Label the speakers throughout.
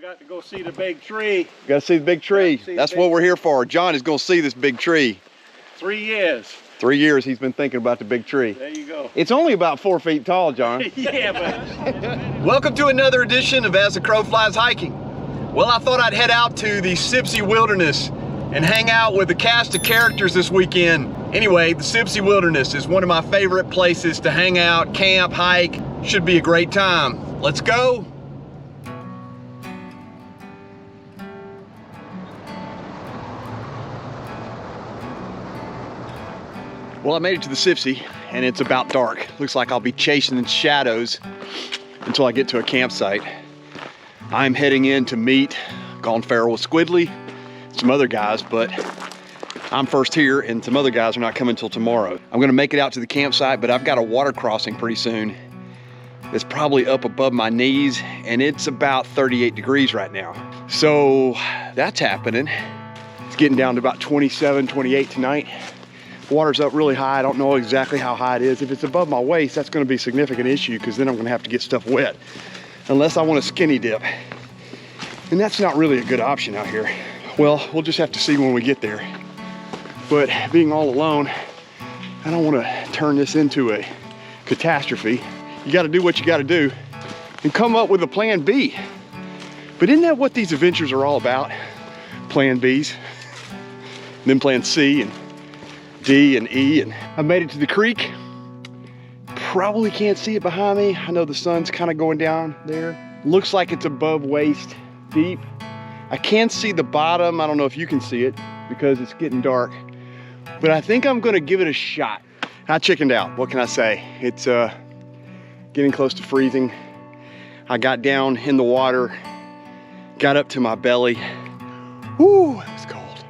Speaker 1: We got to go see the big tree.
Speaker 2: Got to see the big tree. That's what we're here for. John is going to see this big tree.
Speaker 1: 3 years.
Speaker 2: 3 years he's been thinking about the big tree.
Speaker 1: There you go.
Speaker 2: It's only about 4 feet tall, John.
Speaker 1: Yeah, but...
Speaker 2: Welcome to another edition of As the Crow Flies Hiking. Well, I thought I'd head out to the Sipsy Wilderness and hang out with a cast of characters this weekend. Anyway, the Sipsy Wilderness is one of my favorite places to hang out, camp, hike. Should be a great time. Let's go. Well, I made it to the Sipsy and it's about dark. Looks like I'll be chasing in shadows until I get to a campsite. I'm heading in to meet Gone Feral with Squidly, some other guys, but I'm first here and some other guys are not coming till tomorrow. I'm gonna make it out to the campsite, but I've got a water crossing pretty soon. It's probably up above my knees and it's about 38 degrees right now. So that's happening. It's getting down to about 27, 28 tonight. Water's up really high. I don't know exactly how high it is. If it's above my waist, that's gonna be a significant issue because then I'm gonna have to get stuff wet. Unless I want a skinny dip. And that's not really a good option out here. Well, we'll just have to see when we get there. But being all alone, I don't wanna turn this into a catastrophe. You gotta do what you gotta do and come up with a plan B. But isn't that what these adventures are all about? Plan Bs, and then plan C and D and E, and I made it to the creek. Probably can't see it behind me. I know the sun's kind of going down there. Looks like it's above waist deep. I can't see the bottom. I don't know if you can see it because it's getting dark, but I think I'm gonna give it a shot. I chickened out, what can I say? It's getting close to freezing. I got down in the water, got up to my belly. Whoo, it was cold,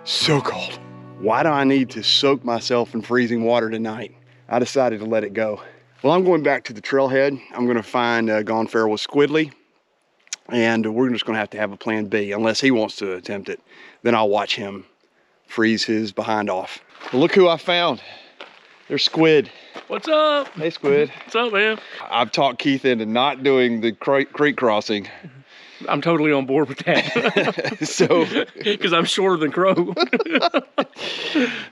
Speaker 2: so cold. Why do I need to soak myself in freezing water tonight? I decided to let it go. Well, I'm going back to the trailhead. I'm gonna find Gone Feral with Squidly, and we're just gonna have to have a plan B, unless he wants to attempt it. Then I'll watch him freeze his behind off. Well, look who I found. There's Squid.
Speaker 1: What's up?
Speaker 2: Hey, Squid.
Speaker 1: What's up, man?
Speaker 2: I've talked Keith into not doing the creek crossing.
Speaker 1: I'm totally on board with that.
Speaker 2: So,
Speaker 1: because I'm shorter than Crow.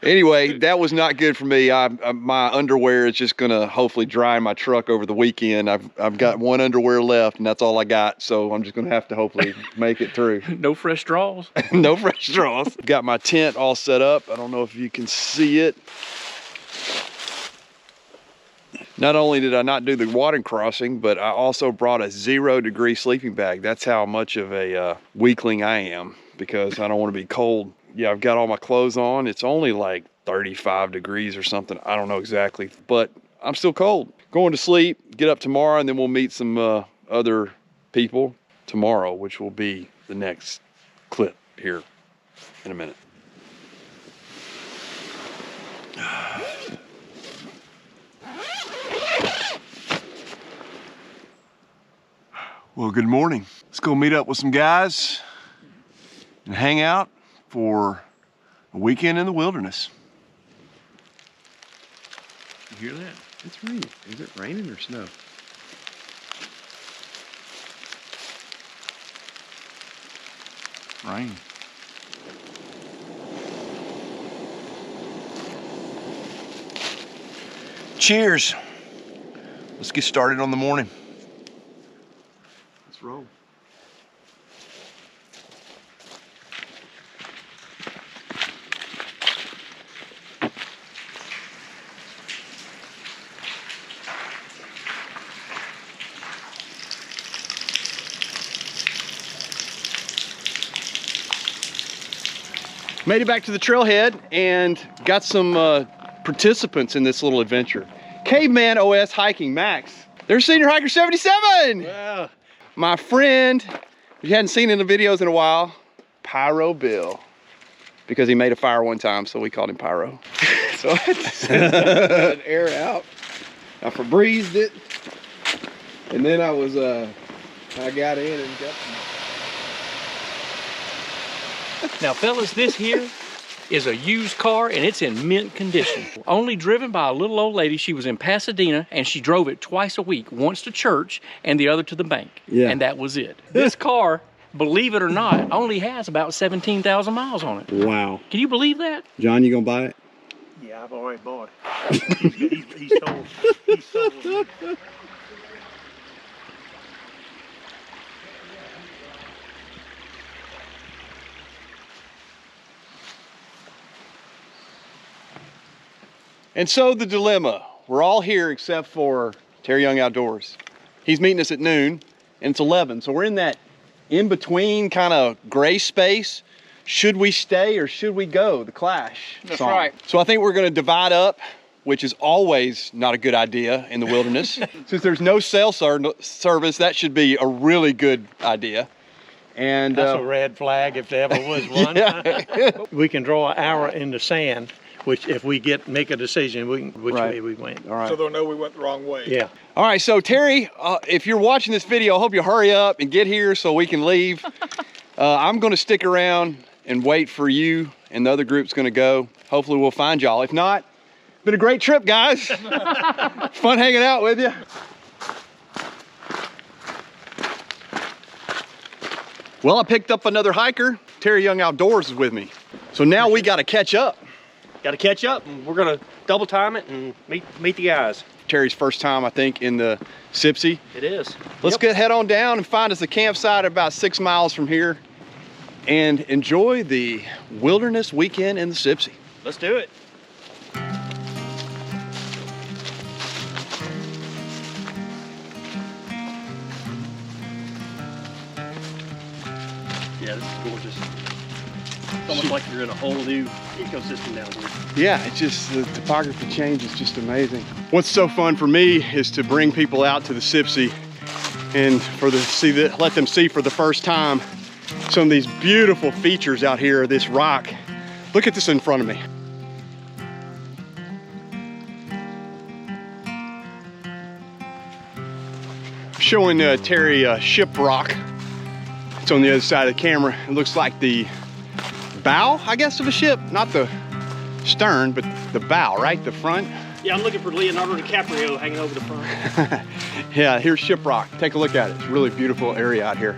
Speaker 2: Anyway, that was not good for me. My underwear is just gonna hopefully dry in my truck over the weekend. I've got one underwear left and that's all I got. So I'm just gonna have to hopefully make it through.
Speaker 1: No fresh straws?
Speaker 2: No fresh straws. Got my tent all set up. I don't know if you can see it. Not only did I not do the water crossing, but I also brought a 0-degree sleeping bag. That's how much of a weakling I am, because I don't want to be cold. Yeah, I've got all my clothes on. It's only like 35 degrees or something. I don't know exactly, but I'm still cold. Going to sleep, get up tomorrow, and then we'll meet some other people tomorrow, which will be the next clip here in a minute. Well, good morning. Let's go meet up with some guys and hang out for a weekend in the wilderness.
Speaker 1: You hear that?
Speaker 2: It's raining. Is it raining or snow? Rain. Cheers. Let's get started on the morning. Let's roll. Made it back to the trailhead and got some participants in this little adventure. Caveman OS Hiking, Max. There's Senior Hiker 77!
Speaker 1: Wow.
Speaker 2: My friend, you hadn't seen in the videos in a while, Pyro Bill. Because he made a fire one time, so we called him Pyro. So I had to send an air out. I Febrezed it. And then I got in and got
Speaker 1: Now, fellas, this here is a used car and it's in mint condition. Only driven by a little old lady. She was in Pasadena and she drove it twice a week, once to church and the other to the bank.
Speaker 2: Yeah.
Speaker 1: And that was it. This car believe it or not, only has about 17,000 miles on it.
Speaker 2: Wow.
Speaker 1: Can you believe that?
Speaker 2: John, you gonna buy it?
Speaker 3: Yeah, I've already bought it. He's sold. He's sold.
Speaker 2: And so the dilemma, we're all here except for Terry Young Outdoors. He's meeting us at noon and it's 11. So we're in that in-between kind of gray space. Should we stay or should we go? The Clash
Speaker 1: That's
Speaker 2: song.
Speaker 1: right.
Speaker 2: So I think we're gonna divide up, which is always not a good idea in the wilderness. Since there's no cell service, that should be a really good idea. And
Speaker 3: That's a red flag if there ever was one.
Speaker 2: yeah.
Speaker 3: We can draw an arrow in the sand, which if we make a decision, which
Speaker 2: Right.
Speaker 3: way we went.
Speaker 2: All right.
Speaker 4: So they'll know we went the wrong way.
Speaker 3: Yeah.
Speaker 2: All right, so Terry, if you're watching this video, I hope you hurry up and get here so we can leave. I'm gonna stick around and wait for you, and the other group's gonna go. Hopefully we'll find y'all. If not, been a great trip, guys. Fun hanging out with you. Well, I picked up another hiker. Terry Young Outdoors is with me. So now we gotta catch up.
Speaker 5: Got to catch up, and we're gonna double time it and meet the guys.
Speaker 2: Terry's first time, I think, in the Sipsy.
Speaker 5: It is.
Speaker 2: Let's head on down and find us a campsite about 6 miles from here and enjoy the wilderness weekend in the Sipsy.
Speaker 5: Let's do it. Yeah, this is gorgeous. It's almost like you're in a whole new ecosystem down here.
Speaker 2: Yeah, it's just, the topography change is just amazing. What's so fun for me is to bring people out to the Sipsy and let them see for the first time some of these beautiful features out here, this rock. Look at this in front of me. Showing Terry Shiprock. It's on the other side of the camera. It looks like the bow, I guess, of a ship. Not the stern, but the bow, right? The front.
Speaker 5: Yeah, I'm looking for Leonardo DiCaprio hanging over the front.
Speaker 2: Yeah, here's Shiprock. Take a look at it. It's a really beautiful area out here.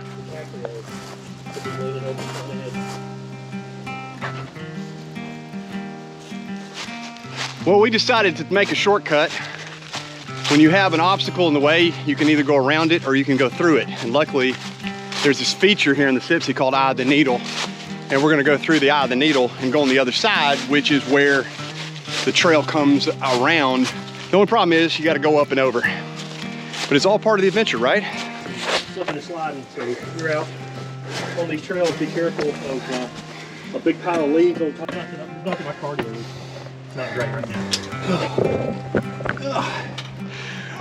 Speaker 2: Well, we decided to make a shortcut. When you have an obstacle in the way, you can either go around it or you can go through it. And luckily, there's this feature here in the Sipsy called Eye of the Needle. And we're gonna go through the Eye of the Needle and go on the other side, which is where the trail comes around. The only problem is you gotta go up and over. But it's all part of the adventure, right?
Speaker 5: Slipping and sliding, so if you're out on these trails, be careful of a big pile of leaves on top. Not that my cardio is not great right now.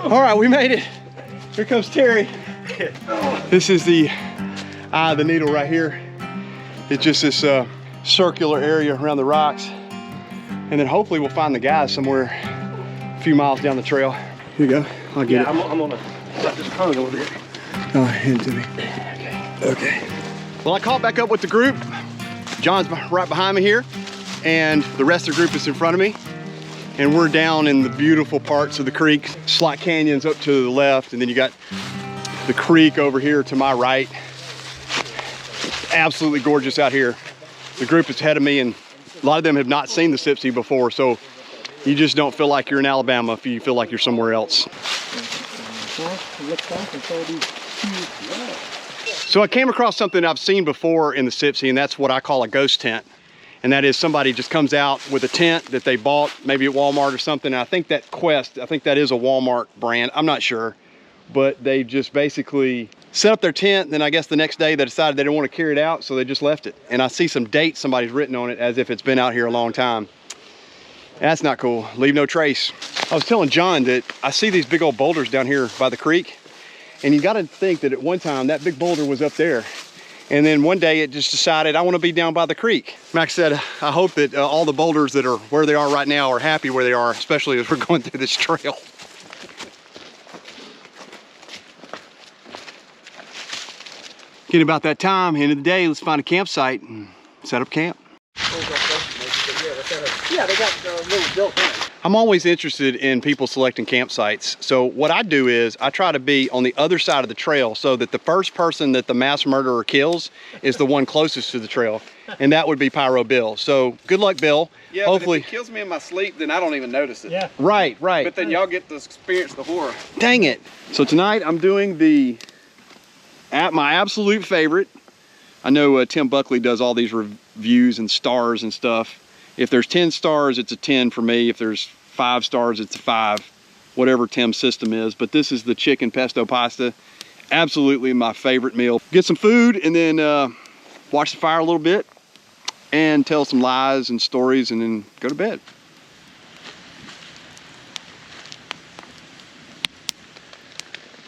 Speaker 2: All right, we made it. Here comes Terry. This is the Eye of the Needle right here. It's just this circular area around the rocks. And then hopefully we'll find the guys somewhere a few miles down the trail. Here you go, I'll get it.
Speaker 5: I'm gonna let this cone over here.
Speaker 2: Oh, hand it to me. Okay. Well, I caught back up with the group. John's right behind me here, and the rest of the group is in front of me. And we're down in the beautiful parts of the creek. Slot Canyon's up to the left, and then you got the creek over here to my right. Absolutely gorgeous out here. The group is ahead of me, and a lot of them have not seen the Sipsy before, so you just don't feel like you're in Alabama if you feel like you're somewhere else. So I came across something I've seen before in the Sipsy, and that's what I call a ghost tent. And that is somebody just comes out with a tent that they bought maybe at Walmart or something. And I think that Quest, I think that is a Walmart brand. I'm not sure, but they just basically set up their tent. Then I guess the next day they decided they didn't want to carry it out, so they just left it. And I see some dates somebody's written on it as if it's been out here a long time. That's not cool. Leave no trace. I was telling John that I see these big old boulders down here by the creek. And you got to think that at one time that big boulder was up there. And then one day it just decided, I want to be down by the creek. Max said, I hope that all the boulders that are where they are right now are happy where they are, especially as we're going through this trail. Getting about that time, end of the day, let's find a campsite and set up camp.
Speaker 5: Yeah, they got little built in.
Speaker 2: I'm always interested in people selecting campsites. So what I do is I try to be on the other side of the trail so that the first person that the mass murderer kills is the one closest to the trail. And that would be Pyro Bill. So good luck, Bill.
Speaker 4: Yeah,
Speaker 2: hopefully.
Speaker 4: but if it kills me in my sleep, then I don't even notice it.
Speaker 5: Yeah.
Speaker 2: Right.
Speaker 4: But then y'all get to experience the horror.
Speaker 2: Dang it. So tonight I'm doing my absolute favorite. I know Tim Buckley does all these reviews and stars and stuff. If there's 10 stars, it's a 10 for me. If there's 5 stars, it's a 5, whatever Tim's system is. But this is the chicken pesto pasta. Absolutely my favorite meal. Get some food and then watch the fire a little bit and tell some lies and stories and then go to bed.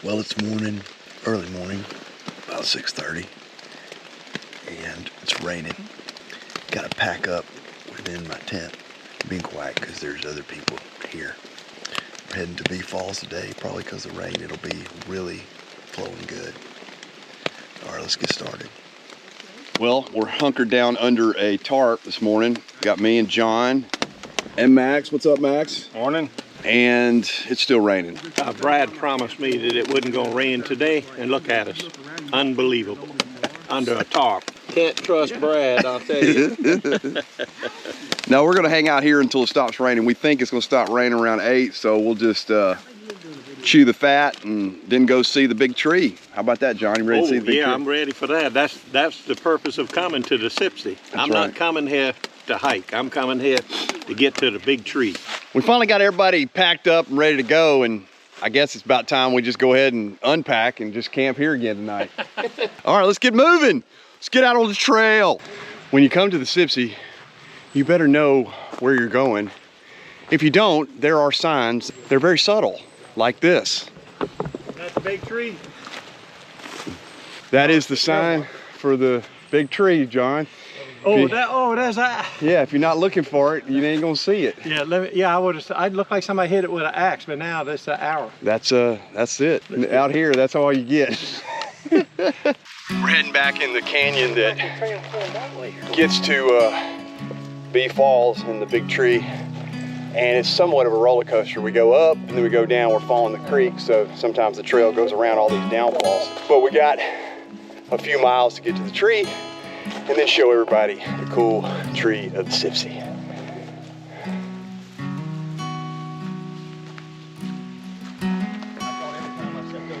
Speaker 6: Well, it's morning, early morning, about 6:30, and it's raining. Gotta pack up within my tent, being quiet because there's other people here. We're heading to Bee Falls today, probably because of rain. It'll be really flowing good. All right, let's get started.
Speaker 2: Well, we're hunkered down under a tarp this morning. Got me and John and Max. What's up, Max?
Speaker 3: Morning.
Speaker 2: And it's still raining.
Speaker 3: Brad promised me that it wasn't gonna rain today, and look at us. Unbelievable. Under a tarp. Can't trust Brad, I'll tell you.
Speaker 2: No, we're gonna hang out here until it stops raining. We think it's gonna stop raining around 8, so we'll just chew the fat and then go see the big tree. How about that, John? You ready to see the big tree?
Speaker 3: I'm ready for that. That's the purpose of coming to the Sipsy. I'm
Speaker 2: right.
Speaker 3: not coming here to hike. I'm coming here to get to the big tree.
Speaker 2: We finally got everybody packed up and ready to go, and I guess it's about time we just go ahead and unpack and just camp here again tonight. All right, let's get moving. Let's get out on the trail. When you come to the Sipsy, you better know where you're going. If you don't, there are signs. They're very subtle, like this.
Speaker 5: That's the big tree.
Speaker 2: That is the sign for the big tree, John.
Speaker 5: That's that.
Speaker 2: Yeah, if you're not looking for it, you ain't gonna see it.
Speaker 5: Yeah, I'd look like somebody hit it with an axe, but now that's an hour.
Speaker 2: That's it. Out here, that's all you get. We're heading back in the canyon that gets to Bee Falls and the big tree. And it's somewhat of a roller coaster. We go up and then we go down, we're following the creek, so sometimes the trail goes around all these downfalls. But we got a few miles to get to the tree and then show everybody the cool tree of the Sipsy.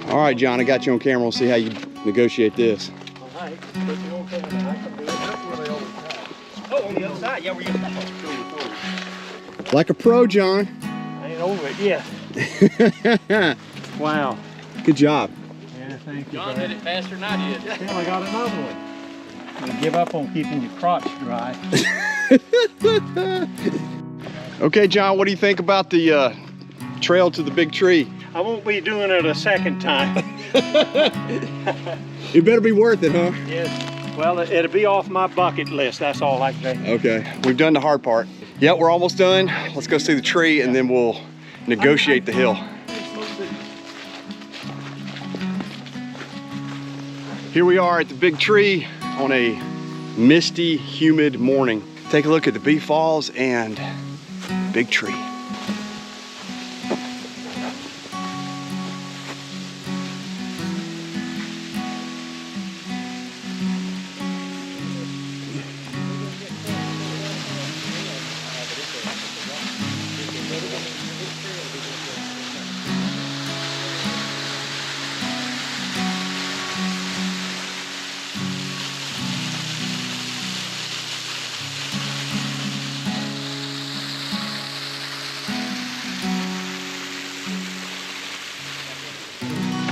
Speaker 2: All right, John, I got you on camera. We'll see how you negotiate this.
Speaker 5: All right. Put the old camera down. I can do it. That's where they always have. Oh, on the other side. Yeah, we're getting that.
Speaker 2: Like a pro, John.
Speaker 5: I ain't over it yet. Wow.
Speaker 2: Good job.
Speaker 5: Yeah, thank you.
Speaker 1: John did it faster than I did.
Speaker 5: Well, I got another one. You give up on keeping your crotch dry.
Speaker 2: Okay, John, what do you think about the trail to the big tree?
Speaker 5: I won't be doing it a second time.
Speaker 2: It better be worth it, huh?
Speaker 5: Yes. Well, it'll be off my bucket list. That's all I can say.
Speaker 2: Okay, we've done the hard part. Yep, we're almost done. Let's go see the tree and then we'll negotiate the hill. Here we are at the big tree on a misty, humid morning. Take a look at the Bee Falls and big tree.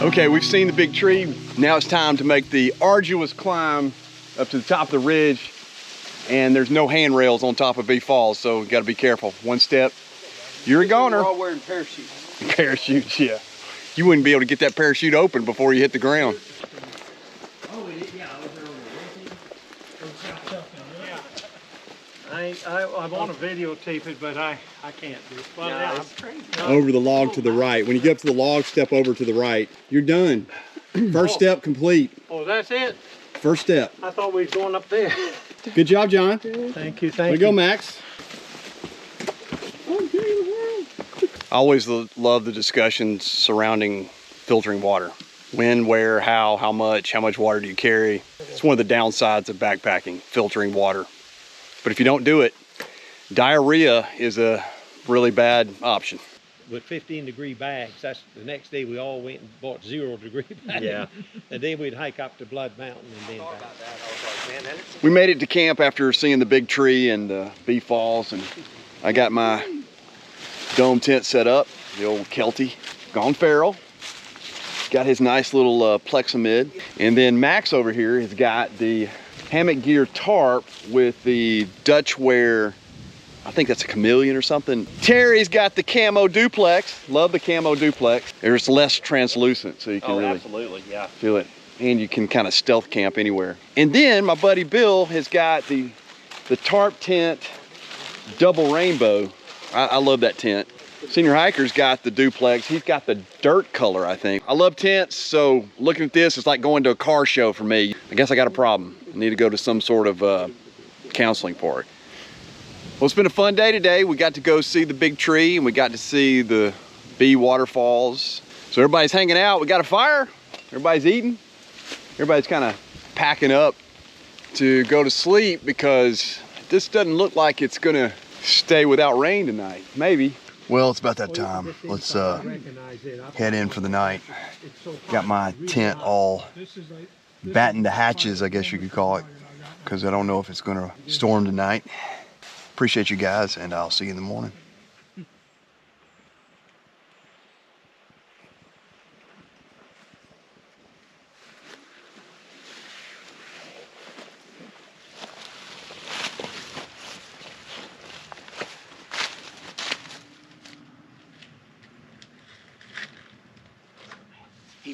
Speaker 2: Okay, we've seen the big tree. Now it's time to make the arduous climb up to the top of the ridge. And there's no handrails on top of Bee Falls, so you gotta be careful. One step, you're a goner.
Speaker 4: We're all wearing parachutes.
Speaker 2: Parachutes, yeah. You wouldn't be able to get that parachute open before you hit the ground.
Speaker 5: I want to videotape it, but I can't do it. Well, yeah,
Speaker 4: it's crazy.
Speaker 2: Over the log to the right. When you get up to the log, step over to the right. You're done. First step complete.
Speaker 5: Oh, that's it?
Speaker 2: First step.
Speaker 5: I thought we was going up there.
Speaker 2: Good job, John.
Speaker 5: Thank you,
Speaker 2: There
Speaker 5: thank
Speaker 2: you go,
Speaker 5: you.
Speaker 2: Max. Oh, I always love the discussions surrounding filtering water. When, where, how much water do you carry? It's one of the downsides of backpacking, filtering water. But if you don't do it, diarrhea is a really bad option.
Speaker 3: With 15-degree bags, that's the next day we all went and bought 0-degree bags.
Speaker 2: Yeah.
Speaker 3: And then we'd hike up to Blood Mountain and then back.
Speaker 2: We made it to camp after seeing the big tree and the bee falls, and I got my dome tent set up, the old Kelty. Gone feral. Got his nice little Plexamid. And then Max over here has got the hammock gear tarp with the Dutch wear, I think that's a chameleon or something. Terry's got the camo duplex. Love the camo duplex. There's less translucent, so you can really
Speaker 5: absolutely, yeah.
Speaker 2: feel it. And you can kind of stealth camp anywhere. And then my buddy Bill has got the tarp tent double rainbow. I love that tent. Senior Hiker's got the duplex. He's got the dirt color, I think. I love tents, so looking at this, it's like going to a car show for me. I guess I got a problem. I need to go to some sort of counseling part. Well, it's been a fun day today. We got to go see the big tree and we got to see the bee waterfalls. So everybody's hanging out. We got a fire. Everybody's eating. Everybody's kind of packing up to go to sleep because this doesn't look like it's gonna stay without rain tonight. Maybe.
Speaker 6: Well, it's about that time. Let's head in for the night. Got my tent all batting the hatches, I guess you could call it, because I don't know if it's gonna storm tonight. Appreciate you guys, and I'll see you in the morning.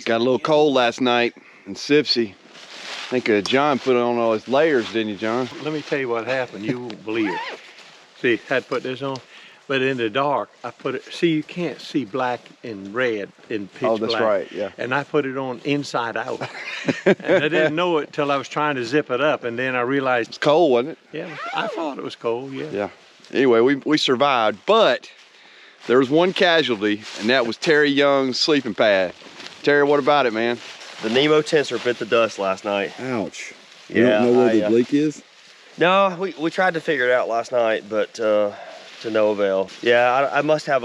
Speaker 2: Got a little cold last night in Sipsy. I think John put on all his layers, didn't you, John?
Speaker 3: Let me tell you what happened. You won't believe it. See, I had to put this on. But in the dark, I put it, see, you can't see black and red in pitch black.
Speaker 2: Oh, that's right, yeah.
Speaker 3: And I put it on inside out. And I didn't know it till I was trying to zip it up. And then I realized.
Speaker 2: It's cold, wasn't it?
Speaker 3: Yeah, I thought it was cold, yeah.
Speaker 2: Yeah. Anyway, we survived, but there was one casualty, and that was Terry Young's sleeping pad. Terry, what about it, man?
Speaker 7: The Nemo tensor bit the dust last night.
Speaker 2: Ouch.
Speaker 7: You don't know where the
Speaker 2: leak is?
Speaker 7: No, we tried to figure it out last night, but to no avail. Yeah, I must have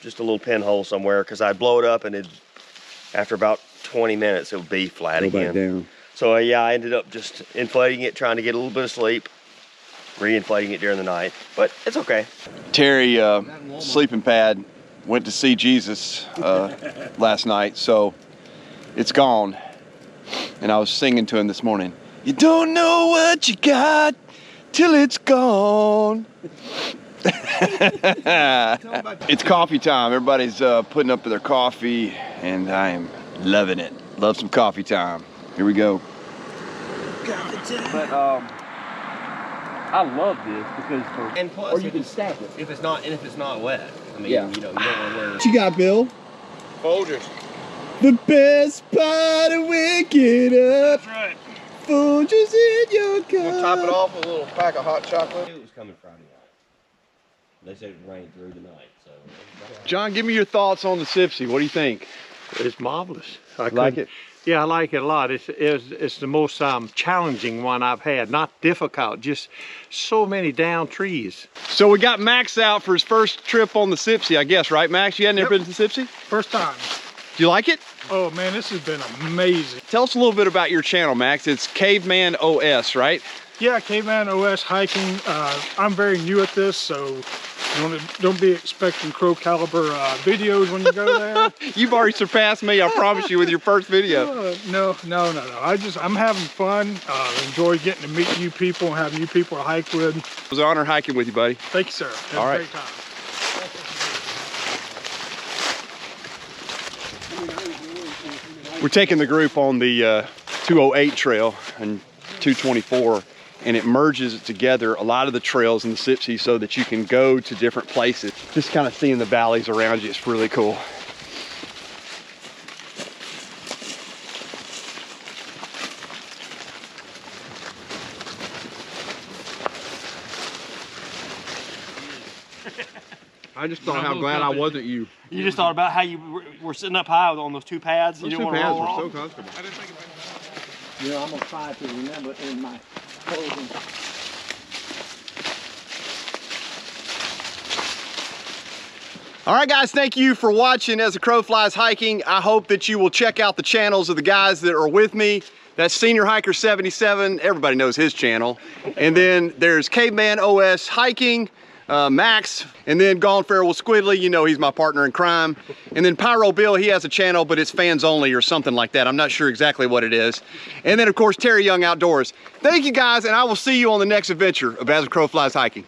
Speaker 7: just a little pinhole somewhere, because I'd blow it up and after about 20 minutes, it would be flat again.
Speaker 2: Back down.
Speaker 7: So yeah, I ended up just inflating it, trying to get a little bit of sleep, re-inflating it during the night, but it's okay.
Speaker 2: Terry, sleeping pad, went to see Jesus last night, so it's gone. And I was singing to him this morning. You don't know what you got till it's gone. It's coffee time. Everybody's putting up their coffee, and I am loving it. Love some coffee time. Here we go.
Speaker 1: But I love this because
Speaker 7: And plus,
Speaker 1: or you can stack it.
Speaker 7: if it's not wet. I mean,
Speaker 1: Yeah.
Speaker 7: you know, you don't want to wear.
Speaker 2: What you got, Bill?
Speaker 3: Folgers.
Speaker 2: The best part of waking up.
Speaker 5: That's right.
Speaker 2: Folgers in your
Speaker 4: We'll top it off with a little pack of hot chocolate.
Speaker 7: It was coming Friday night. They said it would rain through tonight, so.
Speaker 2: John, give me your thoughts on the Sipsy. What do you think?
Speaker 3: It's marvelous.
Speaker 2: Like it?
Speaker 3: Yeah, I like it a lot. It's the most challenging one I've had. Not difficult, just so many down trees.
Speaker 2: So we got Max out for his first trip on the Sipsy, I guess, right, Max? You had never been to the Sipsy?
Speaker 5: First time.
Speaker 2: Do you like it?
Speaker 5: Oh man, this has been amazing.
Speaker 2: Tell us a little bit about your channel, Max. It's Caveman OS, right?
Speaker 5: Yeah, Caveman OS hiking. I'm very new at this, so don't be expecting Crow Caliber videos when you go there.
Speaker 2: You've already surpassed me, I promise you, with your first video.
Speaker 5: No. I'm having fun. Enjoy getting to meet new people and have new people to hike with.
Speaker 2: It was an honor hiking with you, buddy.
Speaker 5: Thank you, sir. Had
Speaker 2: All
Speaker 5: a
Speaker 2: right.
Speaker 5: great time.
Speaker 2: We're taking the group on the 208 trail and 224, and it merges it together, a lot of the trails in the Sipsy, so that you can go to different places. Just kind of seeing the valleys around you, it's really cool. I just thought how glad I wasn't you.
Speaker 5: You just thought about how you were sitting up high on those 2 pads.
Speaker 2: Those
Speaker 5: You
Speaker 2: 2
Speaker 5: didn't
Speaker 2: pads
Speaker 5: want to roll
Speaker 2: were so
Speaker 5: off.
Speaker 2: comfortable.
Speaker 4: I didn't think about it.
Speaker 5: You know, I'm gonna try to remember in my clothing.
Speaker 2: All right, guys, thank you for watching As the Crow Flies Hiking. I hope that you will check out the channels of the guys that are with me. That's Senior Hiker 77, everybody knows his channel. And then there's Caveman OS Hiking, Max, and then Gone Feral with Squidly, you know he's my partner in crime. And then Pyro Bill, he has a channel, but it's fans only or something like that. I'm not sure exactly what it is. And then of course, Terry Young Outdoors. Thank you guys, and I will see you on the next adventure of As the Crow Flies Hiking.